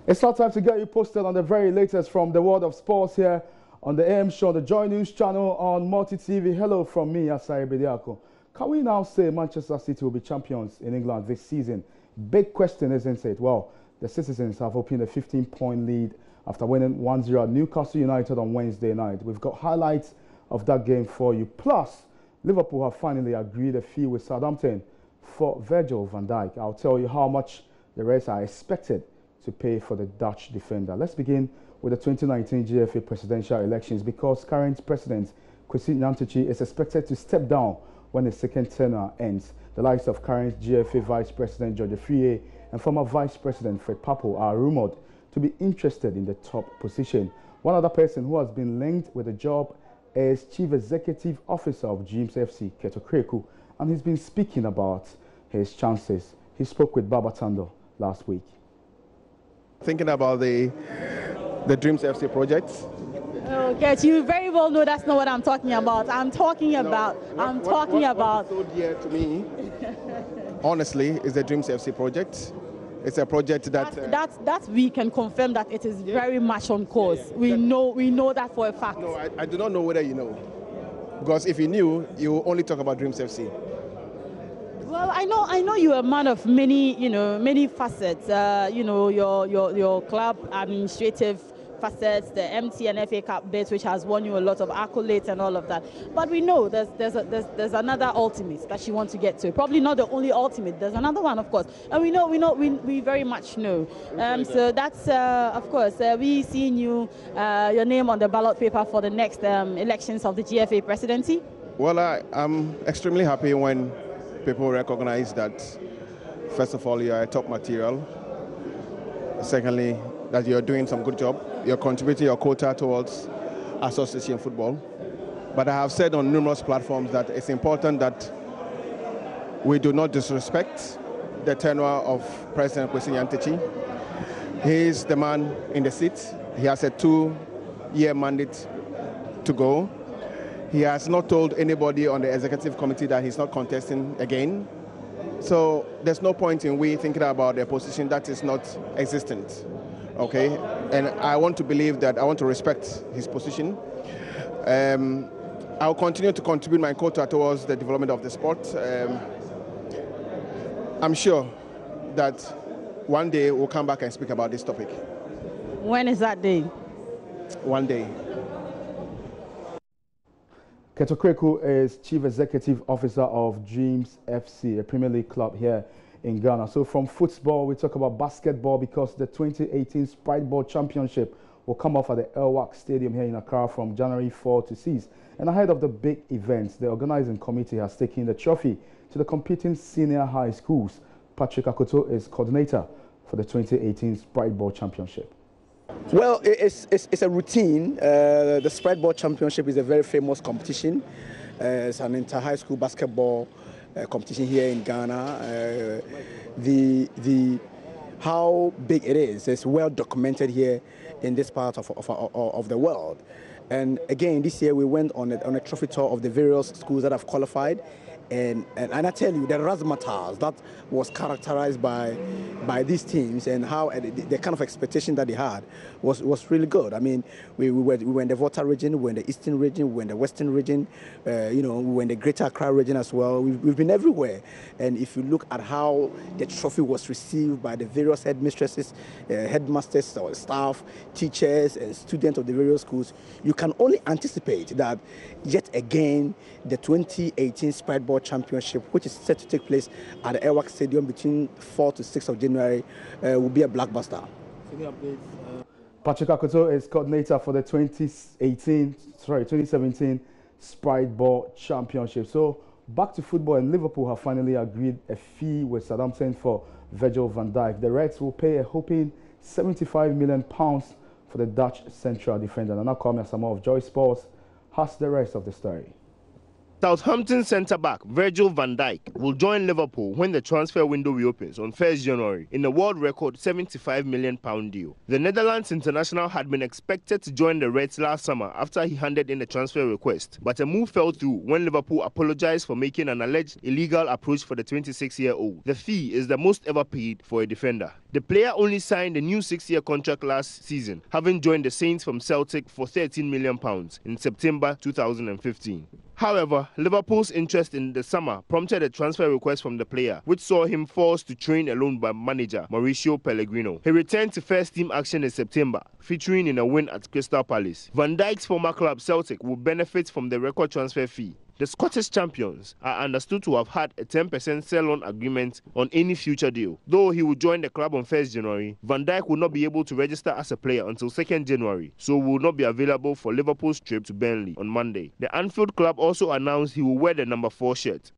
It's now time to get you posted on the very latest from the world of sports here on the AM show, the JoyNews channel on Multi TV. Hello from me, Asai Bediako. Can we now say Manchester City will be champions in England this season? Big question, isn't it? Well, the citizens have opened a 15-point lead after winning 1-0 at Newcastle United on Wednesday night. We've got highlights of that game for you. Plus, Liverpool have finally agreed a fee with Southampton for Virgil Van Dijk. I'll tell you how much the Reds are expected to pay for the Dutch defender. Let's begin with the 2019 GFA Presidential Elections because current President Kurt Okraku is expected to step down when his second tenure ends. The likes of current GFA Vice President George and former Vice President Fred Papo are rumoured to be interested in the top position. One other person who has been linked with the job is Chief Executive Officer of GFA FC Kurt Okraku, and he's been speaking about his chances. He spoke with Baba Tando last week. Thinking about the Dreams FC project. Okay, you very well know that's not what I'm talking about. I'm talking about. What's so dear to me, honestly, is the Dreams FC project. It's a project that we can confirm that it is very much on course. We know that for a fact. No, I do not know whether you know, because if you knew, you only talk about Dreams FC. Well, I know you're a man of many facets. Your club administrative facets, the MT and FA Cup bids, which has won you a lot of accolades and all of that. But we know there's another ultimate that you want to get to. Probably not the only ultimate. There's another one, of course, and we very much know. So that's of course we seeing you your name on the ballot paper for the next elections of the GFA presidency. Well, I'm extremely happy when people recognize that, first of all, you're a top material. Secondly, that you're doing some good job. You're contributing your quota towards association football. But I have said on numerous platforms that it's important that we do not disrespect the tenure of President Kurt Okraku. He is the man in the seat. He has a 2-year mandate to go. He has not told anybody on the executive committee that he's not contesting again. So there's no point in we thinking about a position that is not existent. Okay? And I want to believe that I want to respect his position. I'll continue to contribute my quota towards the development of the sport. I'm sure that one day we'll come back and speak about this topic. When is that day? One day. Kurt Okraku is Chief Executive Officer of Dreams FC, a Premier League club here in Ghana. So from football, we talk about basketball because the 2018 Sprite Ball Championship will come off at the Elwak Stadium here in Accra from January 4 to 6. And ahead of the big events, the organizing committee has taken the trophy to the competing senior high schools. Patrick Akoto is coordinator for the 2018 Sprite Ball Championship. Well, it's a routine. The Sprite Ball Championship is a very famous competition. It's an inter-high school basketball competition here in Ghana. How big it is well documented here in this part of the world. And again, this year we went on a trophy tour of the various schools that have qualified. And I tell you, the razzmatazz that was characterized by these teams and how the kind of expectation that they had was really good. I mean, we were in the Volta region, we were in the Eastern region, we were in the Western region, we were in the Greater Accra region as well. We've been everywhere. And if you look at how the trophy was received by the various headmistresses, headmasters, or staff, teachers, and students of the various schools, you can only anticipate that yet again the 2018 Sprite Ball Championship, which is set to take place at the Elwak Stadium between 4 to 6 of January, will be a blockbuster. Patrick Akoto is coordinator for the 2017 Sprite Ball Championship. So back to football, and Liverpool have finally agreed a fee with Southampton for Virgil Van Dijk. The Reds will pay a whopping £75 million for the Dutch central defender. And now Kwame Asamoah of Joy Sports has the rest of the story. Southampton centre-back Virgil Van Dijk will join Liverpool when the transfer window reopens on 1st January in a world record £75 million deal. The Netherlands international had been expected to join the Reds last summer after he handed in a transfer request, but a move fell through when Liverpool apologised for making an alleged illegal approach for the 26-year-old. The fee is the most ever paid for a defender. The player only signed a new 6-year contract last season, having joined the Saints from Celtic for £13 million in September 2015. However, Liverpool's interest in the summer prompted a transfer request from the player, which saw him forced to train alone by manager Mauricio Pellegrino. He returned to first-team action in September, featuring in a win at Crystal Palace. Van Dijk's former club Celtic will benefit from the record transfer fee. The Scottish champions are understood to have had a 10% sell-on agreement on any future deal. Though he will join the club on 1st January, Van Dijk will not be able to register as a player until 2nd January, so will not be available for Liverpool's trip to Burnley on Monday. The Anfield club also announced he will wear the number 4 shirt.